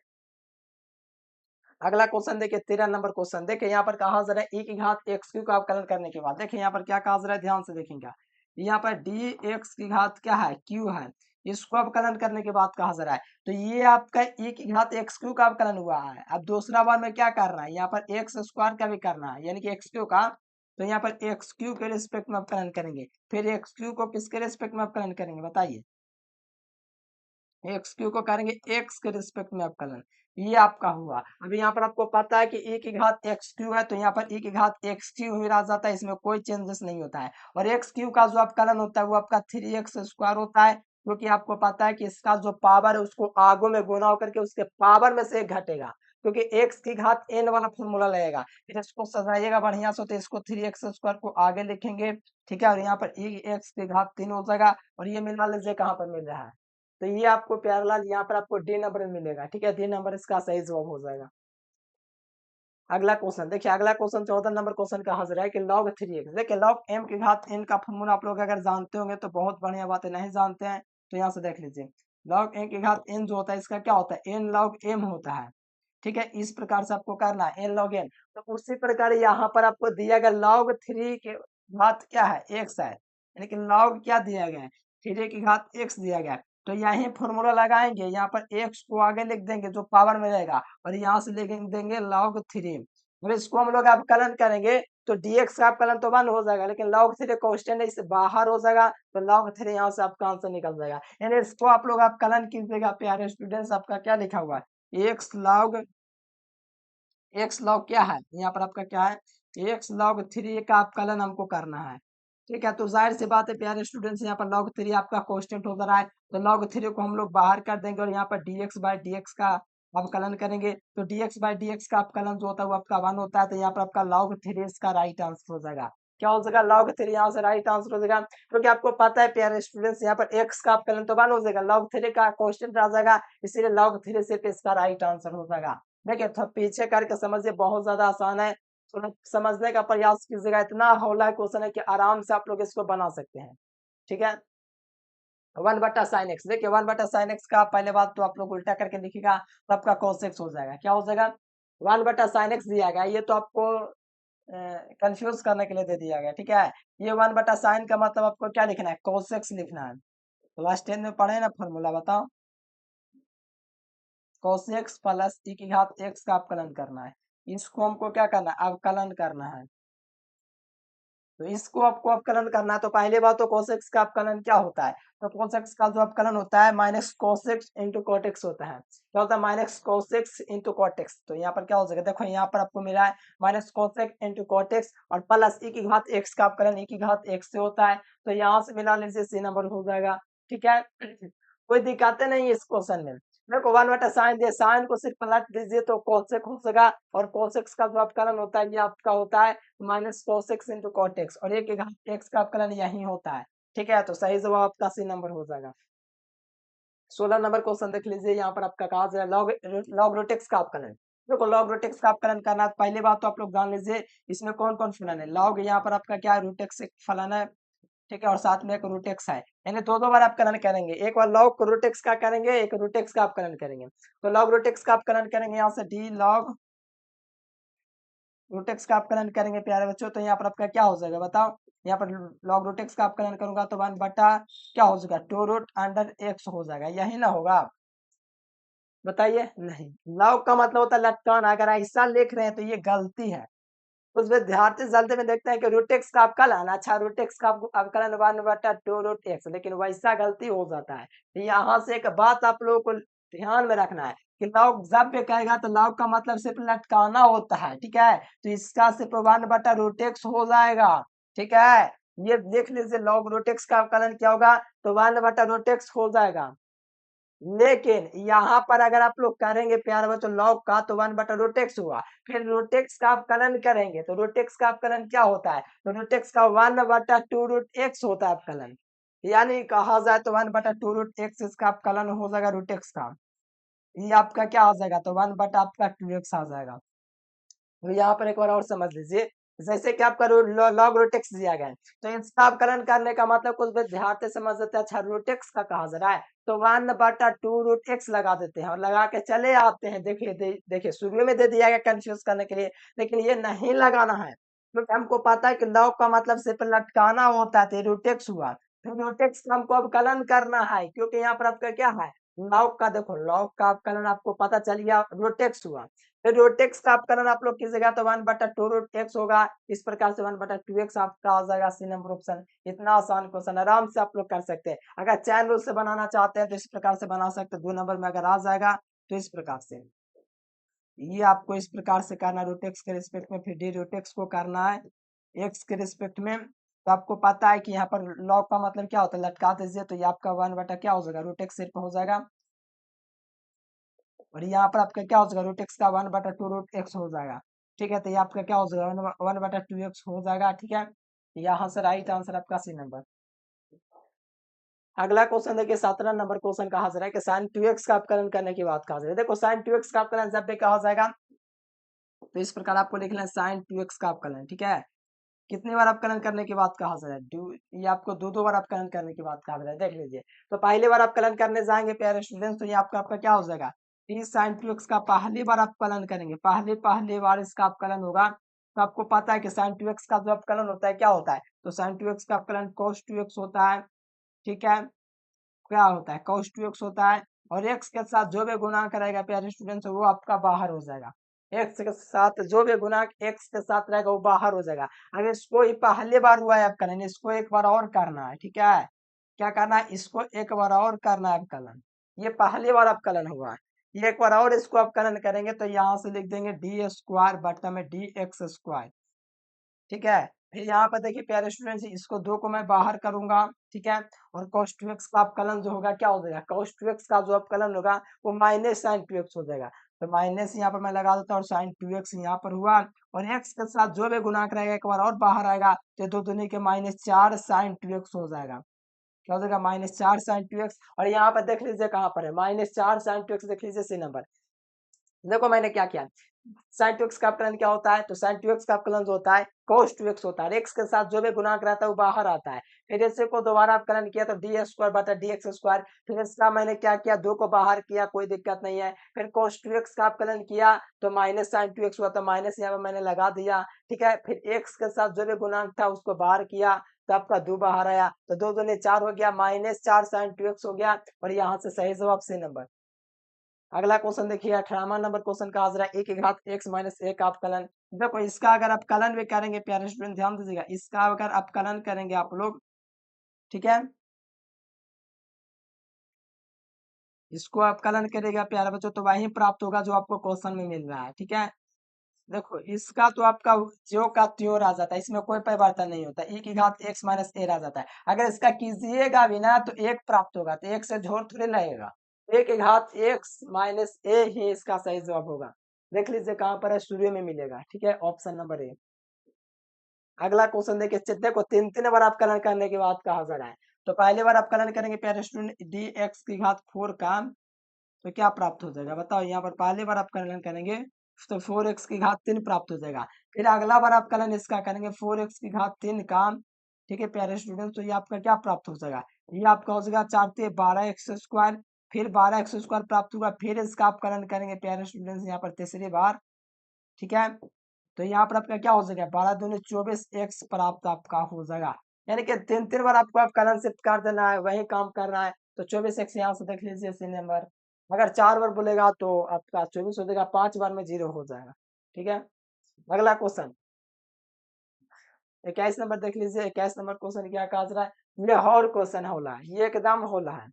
अगला क्वेश्चन देखिए, 13 नंबर क्वेश्चन देखिए, यहाँ पर कहा जा रहा है e की घात एक्स क्यू का अवकलन करने के बाद, देखिए यहाँ पर क्या कहा जा रहा है, ध्यान से देखेंगे। यहाँ पर डी एक्स की घात क्या है, क्यू है, इसको अवकलन करने के बाद कहा जा रहा है, तो ये आपका e की घात एक्स क्यू का अवकलन हुआ है। अब दूसरा बार में क्या करना है, यहाँ पर एक्स स्क्वायर का भी करना है, यानी कि एक्स क्यू का, तो यहाँ पर एक्स क्यू के रिस्पेक्ट में अवकलन करेंगे। फिर एक्स क्यू को किसके रिस्पेक्ट में अवकलन करेंगे बताइए, एक्स क्यू को करेंगे एक्स के रिस्पेक्ट में अवकलन, ये आपका हुआ। अभी यहाँ पर आपको पता है कि e की घात एक्स क्यू है, तो यहाँ पर e की घात एक्स क्यू ही रह जाता है, इसमें कोई चेंजेस नहीं होता है। और एक्स क्यू का जो अवकलन होता है वो आपका 3x² होता है, क्योंकि आपको पता है कि इसका जो पावर है उसको आगों में गुना होकर के उसके पावर में से एक घटेगा, क्योंकि एक्स की घात n वाला फॉर्मूला लगेगा। फिर इसको सजाइएगा बढ़िया से, तो इसको 3x² को आगे लिखेंगे, ठीक है। और यहाँ पर e x की घात 3 हो जाएगा, और ये मिला लीजिए कहाँ पर मिल रहा है, तो ये आपको प्यारेलाल यहाँ पर आपको डी नंबर में मिलेगा, ठीक है। डी नंबर इसका सही जवाब हो जाएगा। अगला क्वेश्चन देखिए, अगला क्वेश्चन 14 नंबर क्वेश्चन का हाजिर है कि log 3x। देखिए log m की घात n का फॉर्मूला आप लोग अगर जानते होंगे तो बहुत बढ़िया बात है, नहीं जानते हैं तो यहाँ से देख लीजिए। log m की घात n जो होता है इसका क्या होता है, n log m होता है, ठीक है। इस प्रकार से आपको करना है n log n। तो उसी प्रकार यहाँ पर आपको दिया गया log 3 के घात क्या है, x है, यानी कि log क्या दिया गया है, 3 की घात x दिया गया है। तो यही फॉर्मूला लगाएंगे, यहाँ पर x को आगे लिख देंगे जो पावर में रहेगा, और यहाँ से लिख देंगे log 3। अब इसको हम लोग अवकलन करेंगे तो dx का अवकलन तो 1 हो जाएगा, लेकिन log 3 कांस्टेंट है, इससे बाहर हो जाएगा, तो log 3 यहाँ से आपका आंसर निकल जाएगा। यानी इसको आप लोग अवकलन कीजिएगा प्यारे स्टूडेंट्स। आपका क्या लिखा हुआ है, x log क्या है, यहाँ पर आपका क्या है, x log 3 का अवकलन हमको करना है, ठीक है। तो जाहिर सी बात है प्यारे स्टूडेंट्स, यहाँ पर log 3 आपका कांस्टेंट हो रहा है, तो log 3 को हम लोग बाहर कर देंगे, और यहाँ पर dx/dx का अवकलन करेंगे, तो dx/dx का अवकलन जो होता है वो आपका 1 होता है, तो यहाँ पर आपका log 3 इसका राइट आंसर हो जाएगा। क्या हो जाएगा, log 3 यहाँ से राइट आंसर हो जाएगा, क्योंकि आपको पता है प्यारे स्टूडेंट्स यहाँ पर x का अवकलन तो 1 हो जाएगा, log 3 का कांस्टेंट आ जाएगा, इसीलिए log 3 सिर्फ इसका राइट आंसर हो जाएगा। देखिए थोड़ा पीछे करके समझिए, बहुत ज्यादा आसान है, थोड़ा समझने का प्रयास कीजिएगा। इतना हौला क्वेश्चन है कि आराम से आप लोग इसको बना सकते हैं, ठीक है। 1/sin x, देखिए 1/sin x का पहले बात तो आप लोग उल्टा करके लिखिएगा, तो आपका cos x हो जाएगा। क्या हो जाएगा, 1/sin x दिया गया, ये तो आपको कंफ्यूज करने के लिए दे दिया गया, ठीक है। ये 1/sin का मतलब आपको क्या लिखना है, cos x लिखना है। क्लास 10 में पढ़े ना फॉर्मूला, बताओ। cos x प्लस e की घात x का अवकलन करना है, इसको हमको क्या करना है, अवकलन करना है। तो इसको आपको अवकलन करना है, तो पहले बात तो cos x का अवकलन क्या होता है, तो cos x का जो अवकलन होता है minus cos x into cot x होता है। क्या होता है, minus cos x into cot x। तो यहाँ पर क्या हो जाएगा, देखो यहाँ पर आपको मिला है minus cos x into cot x, और प्लस e की घात x का अवकलन e की घात x से होता है, तो यहाँ से मिला लीजिए सी नंबर हो जाएगा, ठीक है। कोई दिक्कत नहीं है इस क्वेश्चन में। देखो 1/sin दिया, साइन को सिर्फ पलट दीजिए तो cos x हो जाएगा, और cos x का जो अवकलन होता है ये आपका होता है minus cos x into cot x, और एक x का अवकलन यही होता है, ठीक है। तो सही जवाब आपका सी नंबर हो जाएगा। 16 नंबर क्वेश्चन देख लीजिए, यहाँ पर आपका कहा जाए लॉग रूट x का अवकलन। देखो लॉग रूट x का अवकलन करना है, पहली बात तो आप लोग जान लीजिए इसमें कौन कौन फलन है। लॉग यहाँ पर आपका क्या है, रूट x एक फलन है, ठीक है, और साथ में एक रूट एक्स है, यानी दो बार अवकलन करेंगे, एक बार लॉग रूट एक्स का करेंगे, एक रूट एक्स का अवकलन करेंगे। तो लॉग रूट एक्स का अवकलन करेंगे, यहाँ से डी लॉग रूट एक्स का अवकलन करेंगे प्यारे बच्चों, तो यहाँ पर आपका क्या हो जाएगा बताओ। यहाँ पर लॉग रूट एक्स का अवकलन करूंगा तो 1 बटा क्या हो जाएगा, 2√अंडर x हो जाएगा, यही ना होगा, बताइए। नहीं, लॉग का मतलब होता है लटकान, अगर ऐसा लिख रहे हैं तो ये गलती है। उस विद्यार्थी जल्दी में देखते हैं कि रूट एक्स का अवकलन, अच्छा रूट एक्स का अवकलन 1/2√x, लेकिन वैसा गलती हो जाता है। तो यहाँ से एक बात आप लोगों को ध्यान में रखना है कि लॉग जब भी कहेगा तो लॉग का मतलब सिर्फ लटकाना होता है, ठीक है। तो इसका सिर्फ 1/√x हो जाएगा, ठीक है। ये देख लीजिए लॉग रूट एक्स का अवकलन क्या होगा, तो 1/√x हो जाएगा। लेकिन यहाँ पर अगर आप लोग करेंगे प्यारे बच्चों लॉग का, तो 1/√x हुआ, फिर रूटेक्स का अवकलन करेंगे तो रूटेक्स का अवकलन क्या होता है, तो रूटेक्स का 1/2√x होता है अवकलन, यानी कहा जाए तो 1/2√x इसका अवकलन हो जाएगा रूटेक्स का। ये आपका क्या आ जाएगा, तो 1 बटा आपका 2x आ जाएगा। तो यहाँ पर एक बार और समझ लीजिए, जैसे कि आपका लॉग रूटेक्स दिया गया है, तो इसका अवकलन करने का मतलब कुछ विद्यार्थी समझ देते हैं, अच्छा रूटेक्स का कहा जा रहा है तो 1/2√x लगा देते हैं, और लगा के चले आते हैं। देखिए देखिए शुरू में दे दिया गया कंफ्यूज करने के लिए, लेकिन ये नहीं लगाना है, क्योंकि हमको पता है कि लॉग का मतलब सिर्फ लटकाना होता है, तो रूटेक्स हुआ, फिर रूटेक्स का हमको अवकलन करना है, क्योंकि यहाँ पर आपका क्या है, लॉग का देखो, लॉग का अपकलन आपको पता चल गया, रोटेक्स हुआ। फिर रोटेक्स का अपकलन आप लोग कीजिएगा तो 1/2 रूट एक्स होगा। इस प्रकार से 1/2 एक्स आपका आ जाएगा सी नंबर ऑप्शन। इतना आसान क्वेश्चन आराम से आप लोग कर सकते हैं। अगर चैन रूल से बनाना चाहते हैं तो इस प्रकार से बना सकते हैं। 2 नंबर में अगर आ जाएगा तो इस प्रकार से, ये आपको इस प्रकार से करना है रोटेक्स के रिस्पेक्ट में। फिर डी रोटेक्स को करना है एक्स के रिस्पेक्ट में। तो आपको पता है कि यहाँ पर लॉग का मतलब क्या होता है, लटका दीजिए तो ये आपका 1/, क्या हो जाएगा, रोटेक्स सिर पर हो जाएगा। और यहाँ पर आपका क्या हो जाएगा, रूट एक्स का 1/2 रूट एक्स हो जाएगा। ठीक है, तो ये आपका क्या हो जाएगा, 1/2 एक्स हो जाएगा। ठीक है, यहाँ से राइट आंसर आपका सी नंबर। अगला क्वेश्चन देखिए 17 नंबर क्वेश्चन कहा जा रहा है कि साइन 2x का अपकलन करने की बात कहा जा रहा है। देखो साइन 2x का अपकलन जब भी कहा जाएगा तो इस प्रकार आपको लिखना है साइन 2x का अपकलन। ठीक है, कितनी बार अपकलन करने की बात कहा जा रहा है, ये आपको दो बार अपकलन करने की बात कहा जा रहा है। देख लीजिए, तो पहली बार अपकलन करने जाएंगे प्यारे स्टूडेंट्स, तो ये आपका आपका क्या हो जाएगा, टी साइन 2x का पहली बार अपकलन करेंगे, पहली बार इसका अपकलन होगा। तो आपको पता है कि साइन 2x का जो अपकलन होता है क्या होता है, तो साइन 2x का अपकलन cos 2x होता है। ठीक है, क्या होता है, cos 2x होता है। और x के साथ जो भी गुणा करेगा प्यारे स्टूडेंट्स वो आपका बाहर हो जाएगा। x के साथ जो भी गुणक x के साथ रहेगा वो बाहर हो जाएगा। अगर इसको ही पहली बार हुआ है अपकलन, इसको एक बार और करना है। ठीक है, क्या करना है, इसको एक बार और करना है अपकलन। ये पहली बार अपकलन हुआ है, ये एक बार और इसको अपकलन करेंगे तो यहाँ से लिख देंगे डी स्क्वायर बटा में डी एक्स स्क्वायर। ठीक है, फिर यहाँ पर देखिए प्यारे स्टूडेंट्स, इसको दो को मैं बाहर करूंगा। ठीक है, और cos 2x का अपकलन जो होगा क्या हो जाएगा, cos 2x का जो अपकलन होगा वो माइनस साइन 2x हो जाएगा। तो माइनस यहाँ पर मैं लगा देता हूँ और साइन 2x यहाँ पर हुआ। और x के साथ जो भी गुणांक रहेगा एक बार और बाहर आएगा तो दो दूनी के -4 साइन 2x हो जाएगा। क्या हो जाएगा, -4 साइन 2x। और यहाँ पर देख लीजिए कहाँ पर है, -4 साइन 2x, देख लीजिए सी नंबर। देखो मैंने क्या किया, साइन 2x का अपकलन क्या होता है, तो साइन 2x का अपकलन जो होता है cos 2x होता है। x के साथ जो भी गुणांक रहता है वो बाहर आता है। फिर इसे को दोबारा अपकलन किया तो डी स्क्वायर बटा डी एक्स स्क्वायर। फिर इसका मैंने क्या किया, दो को बाहर किया, कोई दिक्कत नहीं है। फिर cos 2x का अपकलन किया तो माइनस साइन 2x हुआ, तो माइनस यहाँ पर मैंने लगा दिया। ठीक है, फिर x के साथ जो भी गुणांक था उसको बाहर किया तो आपका दो बाहर आया, तो दो दूनी 4 हो गया, -4 साइन 2x हो गया। और यहाँ से सही जवाब सी नंबर। अगला क्वेश्चन देखिए 18वां नंबर क्वेश्चन का हाजिर है, 1 घात x माइनस 1 अपकलन। देखो इसका अगर अपकलन भी करेंगे प्यारे स्टूडेंट ध्यान दीजिएगा, इसका अगर अपकलन करेंगे आप लोग, ठीक है, इसको अपकलन करेगा प्यारे बच्चों तो वही प्राप्त होगा जो आपको क्वेश्चन में मिल रहा है। ठीक है, देखो इसका तो आपका ज्यो का त्यों आ जाता है, इसमें कोई परिवर्तन नहीं होता, 1 की घात x माइनस a आ जाता है। अगर इसका कीजिएगा भी ना तो 1 प्राप्त होगा, तो 1 से जोड़ थोड़े लगेगा, 1 की घात x माइनस a ही इसका सही जवाब होगा। देख लीजिए कहाँ पर है, शुरू में मिलेगा। ठीक है, ऑप्शन नंबर ए। अगला क्वेश्चन देखिए, चित्ते को तीन बार अपकलन करने की बात कहा जा रहा है। तो पहली बार अपकलन करेंगे प्यारे स्टूडेंट डी एक्स की घात 4 का, तो क्या प्राप्त हो जाएगा बताओ, यहाँ पर पहली बार अपकलन करेंगे तो 4x की घात 3 प्राप्त हो जाएगा। फिर अगला बार अपकलन इसका करेंगे 4x की घात 3 का। ठीक है प्यारे स्टूडेंट, तो ये आपका क्या प्राप्त हो जाएगा, ये आपका हो जाएगा 4 12x स्क्वायर। फिर 12x स्क्वायर प्राप्त होगा, फिर इसका अपकलन करेंगे प्यारे स्टूडेंट्स यहाँ पर तीसरी बार। ठीक है, तो यहाँ पर आपका क्या हो जाएगा, 12 दूनी 24x प्राप्त आपका हो जाएगा। यानी कि तीन बार आपको अपकलन शिफ्ट कर देना है, वही काम करना है। तो 24x यहाँ से देख लीजिए सी नंबर। अगर 4 बार बोलेगा तो आपका 24 हो जाएगा, 5 बार में 0 हो जाएगा। ठीक है, अगला क्वेश्चन 21 नंबर देख लीजिए। 21 नंबर क्वेश्चन क्या कहा जा रहा है, ये और क्वेश्चन होला है, ये एकदम होला है।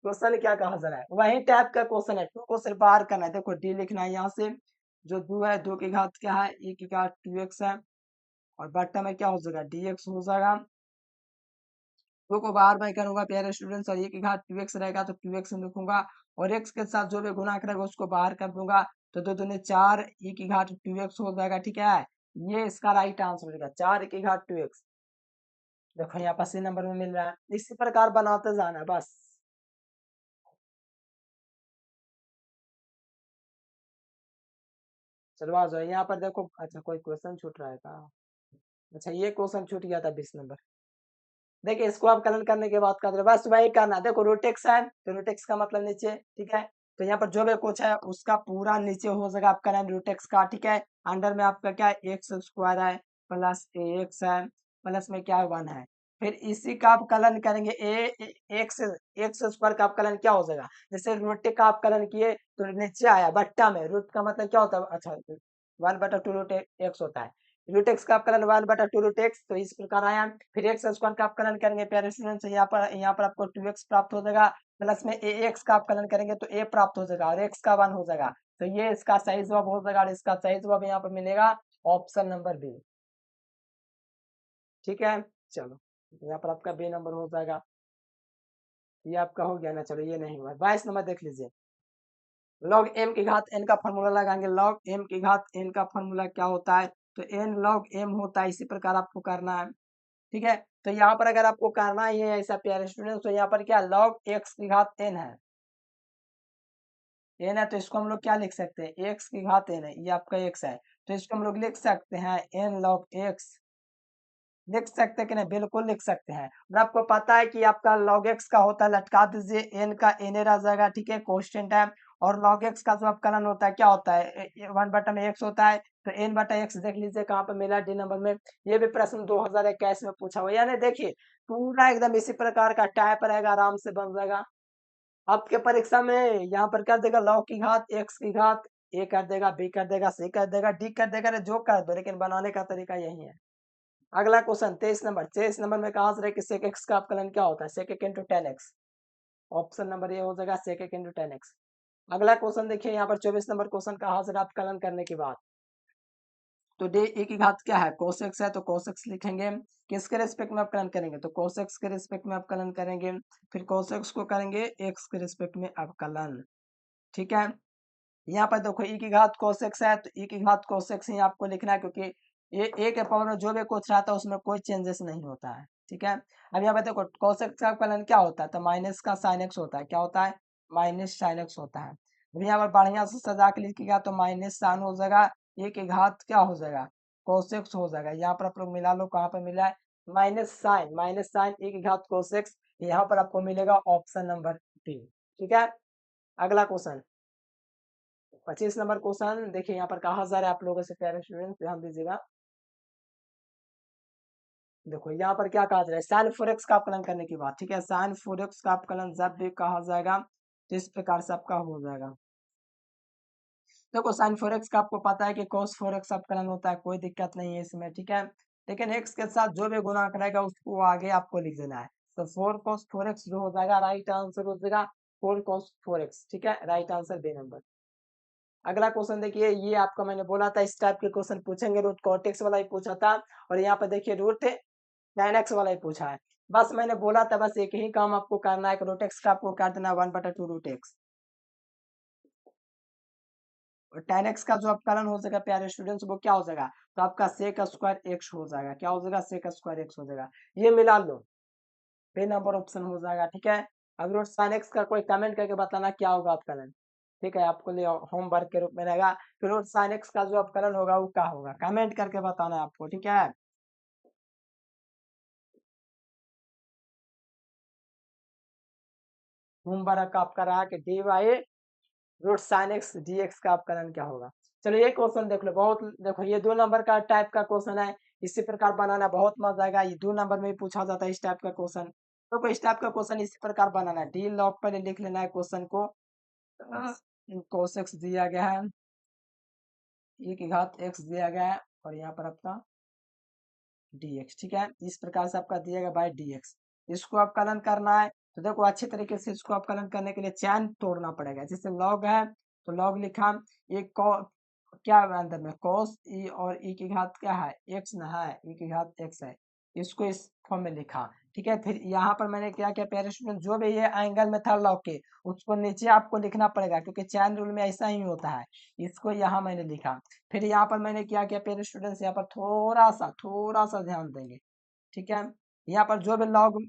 क्वेश्चन क्या कहा जा रहा है, वही टाइप का क्वेश्चन है, टू को सिर्फ बाहर करना है। देखो डी लिखना है यहाँ से, जो दो है, दो की घात क्या है, एक की घात 2x है, और बट्टा में क्या हो जाएगा, dx हो जाएगा। दो को बाहर मैं करूंगा प्यारे स्टूडेंट्स, और एक की घात 2x रहेगा तो 2x लिखूंगा, और x के साथ जो भी गुणा करेगा उसको बाहर कर दूंगा, तो दो दूनी 4 e की घात 2x हो जाएगा। ठीक है, ये इसका राइट आंसर होगा, 4 e की घात 2x। देखो यहाँ पर सी नंबर में मिल रहा है, इसी प्रकार बनाते जाना बस। चलो आ जाओ यहाँ पर देखो, अच्छा कोई क्वेश्चन छूट रहा है का, अच्छा ये क्वेश्चन छूट गया था 20 नंबर। देखिए इसको आप कलन करने के बाद कर बस वही करना, देखो रोटेक्स है तो रोटेक्स का मतलब नीचे। ठीक है, तो यहाँ पर जो भी कुछ है उसका पूरा नीचे हो जाएगा आपका नाम रोटेक्स का। ठीक है, अंडर में आपका क्या है, एक्स स्क्वायर है प्लस एक्स है, प्लस में क्या है 1 है। फिर इसी का आप कलन करेंगे एक्स एक्स स्क्वायर का अपकलन क्या हो जाएगा, जैसे रूट का अपकलन किए तो नीचे आया बट्टा में, रूट का मतलब क्या होता है, अच्छा 1/2 रूट एक्स होता है, रूट एक्स का अपकलन 1/2 रूट एक्स, तो इस प्रकार आया। फिर एक्स स्क्वायर का अपकलन करेंगे प्यारे स्टूडेंट्स, यहाँ पर आपको 2x प्राप्त हो जाएगा, प्लस में ए एक्स का अपकलन करेंगे तो ए प्राप्त हो जाएगा और एक्स का 1 हो जाएगा, तो ये इसका सही जवाब हो जाएगा और इसका सही जवाब यहाँ पर मिलेगा ऑप्शन नंबर बी। ठीक है, चलो यहाँ पर आपका बी नंबर हो जाएगा, ये आपका हो गया ना, चलो ये नहीं हुआ। 22 नंबर देख लीजिए, लॉग एम की घात एन का फॉर्मूला लगाएंगे, लॉग एम की घात एन का फॉर्मूला क्या होता है, तो एन लॉग एम होता है, इसी प्रकार आपको करना है। ठीक है, तो यहाँ पर अगर आपको करना ही है ऐसा प्यारे स्टूडेंट, तो यहाँ पर क्या लॉग एक्स की घात एन है, एन है तो इसको हम लोग क्या लिख सकते हैं, एक्स की घात एन है, ये आपका एक्स है, तो इसको हम लोग लिख सकते हैं एन लॉग एक्स, लिख सकते हैं कि नहीं, बिल्कुल लिख सकते हैं। और आपको पता है कि आपका log x का होता है, लटका दीजिए n का n रह जाएगा, ठीक है, कांस्टेंट है, और log x का जो अपकलन होता है क्या होता है, 1/x होता है, तो n/x देख लीजिए कहाँ पर मिला, डी नंबर में। ये भी प्रश्न 2021 में पूछा हुआ, यानी देखिए पूरा एकदम इसी प्रकार का टाइप रहेगा, आराम से बन जाएगा आपके परीक्षा में। यहाँ पर कर देगा log की घात x की घात, a कर देगा, b कर देगा, c कर देगा, d कर देगा, जो कर दो, लेकिन बनाने का तरीका यही है। अगला क्वेश्चन 23 नंबर में कहा से रहे कि sec x का अपकलन क्या होता है, sec into tan x, option number ये हो जाएगा sec into tan x। अगला क्वेश्चन देखिए यहाँ पर 24 नंबर क्वेश्चन कहा से अपकलन करने के बाद, तो डे ए की घात क्या है, cos x है, तो cos x लिखेंगे, किसके रेस्पेक्ट में अपकलन करेंगे, तो cos x के रेस्पेक्ट में अपकलन करेंगे, फिर cos x को करेंगे x के रेस्पेक्ट में अपकलन। ठीक है, यहाँ पर देखो e की घात cos x है, तो e की घात cos x ही आपको लिखना है, क्योंकि ये a के पावर में जो भी कुछ रहता है उसमें कोई चेंजेस नहीं होता है। ठीक है, अब यहाँ पर देखो cos x का अपकलन क्या होता है, तो माइनस का sin x होता है, क्या होता है, माइनस sin x होता है। अब यहाँ पर बढ़िया से सजा के लिखिएगा, तो माइनस साइन हो जाएगा, a की घात क्या हो जाएगा, cos x हो जाएगा। यहाँ पर आप लोग मिला लो, कहाँ पर मिला है, माइनस साइन a की घात cos x, यहाँ पर आपको मिलेगा ऑप्शन नंबर डी। ठीक है, अगला क्वेश्चन 25 नंबर क्वेश्चन देखिए, यहाँ पर कहा जा रहा है आप लोगों से, प्यारे स्टूडेंट ध्यान दीजिएगा। देखो यहाँ पर क्या कहा जा रहा है, साइन 4x का अपकलन करने की बात। ठीक है, साइन 4x का अपकलन जब भी कहा जाएगा तो इस प्रकार से आपका हो जाएगा। देखो साइन 4x का आपको पता है कि cos 4x अपकलन होता है, कोई दिक्कत नहीं है इसमें। ठीक है, लेकिन x के साथ जो भी गुणा करेगा उसको आगे आपको लिख देना है, तो 4 cos 4x जो हो जाएगा, राइट आंसर हो जाएगा 4 cos 4x। ठीक है, राइट आंसर बी नंबर। अगला क्वेश्चन देखिए, ये आपका मैंने बोला था इस टाइप के क्वेश्चन पूछेंगे, रूट कॉट वाला ही पूछा था, और यहाँ पर देखिए रूट tan x वाला ही पूछा है। बस मैंने बोला था, बस एक ही काम आपको करना है कि रूट एक्स का आपको कर देना 1/2 रूट एक्स, और tan x का जो अपकलन हो जाएगा प्यारे स्टूडेंट्स वो क्या हो जाएगा, तो आपका सेक स्क्वायर एक्स हो जाएगा, क्या हो जाएगा, सेक स्क्वायर एक्स हो जाएगा। ये मिला लो, बी नंबर ऑप्शन हो जाएगा। ठीक है, अब रूट साइन एक्स का कोई कमेंट करके बताना क्या होगा अपकलन। ठीक है, आपको लिए होमवर्क के रूप में रहेगा, फिर रूट साइन एक्स का जो अपकलन होगा वो क्या होगा, कमेंट करके बताना है आपको। ठीक है, होमवर्क आपका रहा कि d y root sine x d x का अपकलन क्या होगा। चलो ये क्वेश्चन देख लो, बहुत देखो ये 2 नंबर का टाइप का क्वेश्चन है, इसी प्रकार बनाना बहुत मजा आएगा, ये 2 नंबर में भी पूछा जाता है इस टाइप का क्वेश्चन। तो इस टाइप का क्वेश्चन इसी प्रकार बनाना है, डी लॉग पर लिख लेना है क्वेश्चन को, cos x दिया गया है, e की घात x दिया गया है, और यहाँ पर आपका dx। ठीक है, इस प्रकार से आपका दिया गया बाय dx, इसको अपकलन करना है, तो देखो अच्छे तरीके से इसको अपकलन करने के लिए चैन तोड़ना पड़ेगा, जैसे लॉग है तो लॉग लिखा, एक क्या है अंदर में cos e, और e की घात क्या है, x ना है, e की घात x है, इसको इस फॉर्म में लिखा। ठीक है, फिर यहाँ पर मैंने क्या किया प्यारे स्टूडेंट, जो भी ये एंगल में था लॉग के उसको नीचे आपको लिखना पड़ेगा, क्योंकि चैन रूल में ऐसा ही होता है, इसको यहाँ मैंने लिखा। फिर यहाँ पर मैंने क्या किया प्यारे स्टूडेंट्स, यहाँ पर थोड़ा सा ध्यान देंगे। ठीक है, यहाँ पर जो भी लॉग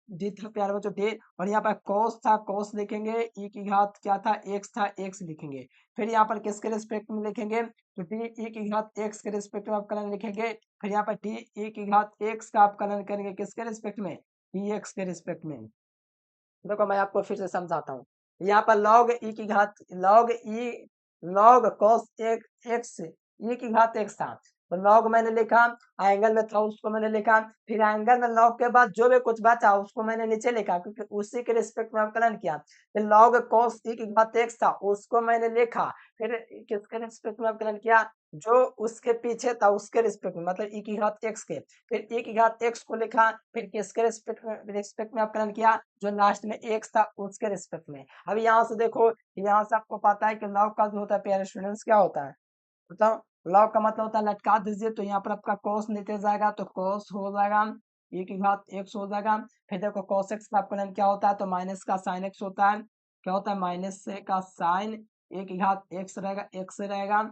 डी था प्यारे बच्चों डी, और यहाँ पर cos था cos लिखेंगे, e की घात क्या था x था x लिखेंगे, फिर यहाँ पर किसके रिस्पेक्ट में लिखेंगे, तो डी e की घात x के रिस्पेक्ट में अपकलन लिखेंगे, फिर यहाँ पर डी e की घात x का अपकलन करेंगे किसके रिस्पेक्ट में, dx के रिस्पेक्ट में। देखो मैं आपको फिर से समझाता हूँ, यहाँ पर log e की घात log e log cos x e की घात x था, तो लॉग मैंने लिखा, एंगल में था उसको मैंने लिखा, फिर एंगल में लॉग के बाद जो भी कुछ बचा उसको मैंने नीचे लिखा क्योंकि उसी के रिस्पेक्ट में अवकलन किया। फिर लॉग cos e की घात x था उसको मैंने लिखा, फिर किसके रिस्पेक्ट में अवकलन किया, जो उसके पीछे था उसके रिस्पेक्ट में, मतलब e की घात x के, फिर e की घात x को लिखा, फिर किसके रिस्पेक्ट में अवकलन किया, जो लास्ट में x था उसके रिस्पेक्ट में। अब यहाँ से देखो, यहाँ से आपको पता है कि लॉग का जो होता है प्यारे स्टूडेंट्स क्या होता है, बताओ। लॉग का मतलब होता है लटका दीजिए, तो यहाँ पर आपका cos नीचे जाएगा तो cos हो जाएगा, e की घात x हो जाएगा। फिर देखो cos x का अवकलन क्या होता है, तो माइनस का sin x होता है, क्या होता है माइनस से का sin e की घात x रहेगा, x रहेगा,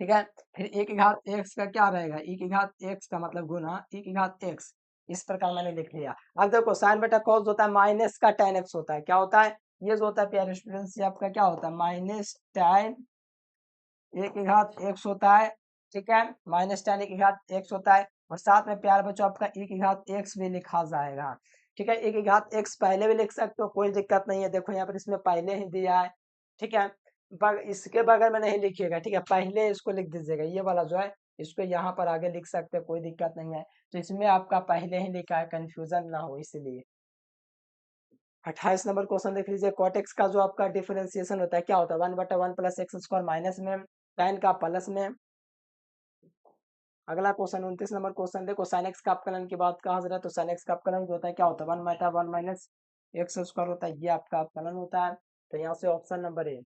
ठीक है। फिर e की घात x का क्या रहेगा, e की घात x का मतलब गुना e की घात x, इस प्रकार मैंने लिख लिया। अब देखो sin बटा cos होता है माइनस का tan x होता है, क्या होता है, ये जो होता है प्यारे स्टूडेंट्स ये आपका क्या होता है माइनस tan ए की घात x होता है, ठीक है, माइनस tan ए की घात x होता है, और साथ में प्यार बच्चों आपका e की घात x भी लिखा जाएगा, ठीक है। e की घात x पहले भी लिख सकते हो, कोई दिक्कत नहीं है, देखो यहाँ पर इसमें पहले ही दिया है, ठीक है, इसके बगल में नहीं लिखिएगा, ठीक है, पहले इसको लिख दीजिएगा, ये वाला जो है इसको यहाँ पर आगे लिख सकते हैं, कोई दिक्कत नहीं है। तो इसमें आपका पहले ही लिखा है, कंफ्यूजन ना हो इसलिए। 28 नंबर क्वेश्चन देख लीजिए, कॉटेक्स का जो आपका डिफरेंशिएशन होता है क्या होता है, 1/1 प्लस एक्स स्क्वायर माइनस में tan का प्लस में। अगला क्वेश्चन 29 नंबर क्वेश्चन देखो, sin x का अपकलन की बात कहा जा रहा है, तो sin x का अपकलन जो होता है क्या होता है 1/1 माइनस एक्स स्क्वायर होता है, ये आपका अपकलन होता है। तो यहाँ से ऑप्शन नंबर ए।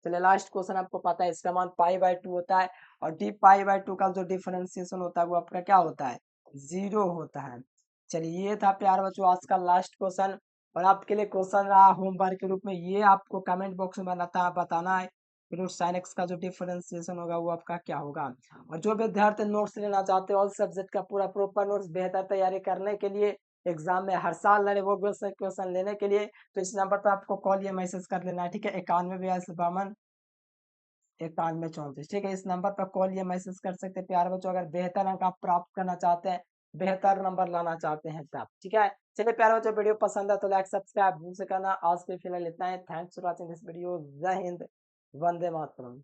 चलिए लास्ट क्वेश्चन, आपको पता है इसका मान π/2 होता है, और डी π/2 का जो डिफरेंशिएशन होता है वो आपका क्या होता है 0 होता है। चलिए ये था प्यार बच्चों आज का लास्ट क्वेश्चन, और आपके लिए क्वेश्चन रहा होमवर्क के रूप में, ये आपको कमेंट बॉक्स में बताना है फिर उस sin x का जो डिफरेंशिएशन होगा वो आपका क्या होगा। और जो विद्यार्थी नोट्स लेना चाहते हो ऑल सब्जेक्ट का पूरा प्रॉपर नोट्स बेहतर तैयारी करने के लिए, एग्जाम में हर साल लड़े वो क्वेश्चन लेने के लिए, तो इस नंबर पर आपको कॉल या मैसेज कर लेना है, ठीक है, 91 42 51 34, ठीक है, इस नंबर पर कॉल या मैसेज कर सकते हैं प्यार बच्चों, अगर बेहतर अंक आप प्राप्त करना चाहते हैं, बेहतर नंबर लाना चाहते हैं तब, ठीक है। चलिए प्यार बच्चों, वीडियो पसंद है तो लाइक सब्सक्राइब जरूर से करना। आज के फिलहाल इतना है, thanks for watching this video, जय हिंद, वंदे मातरम।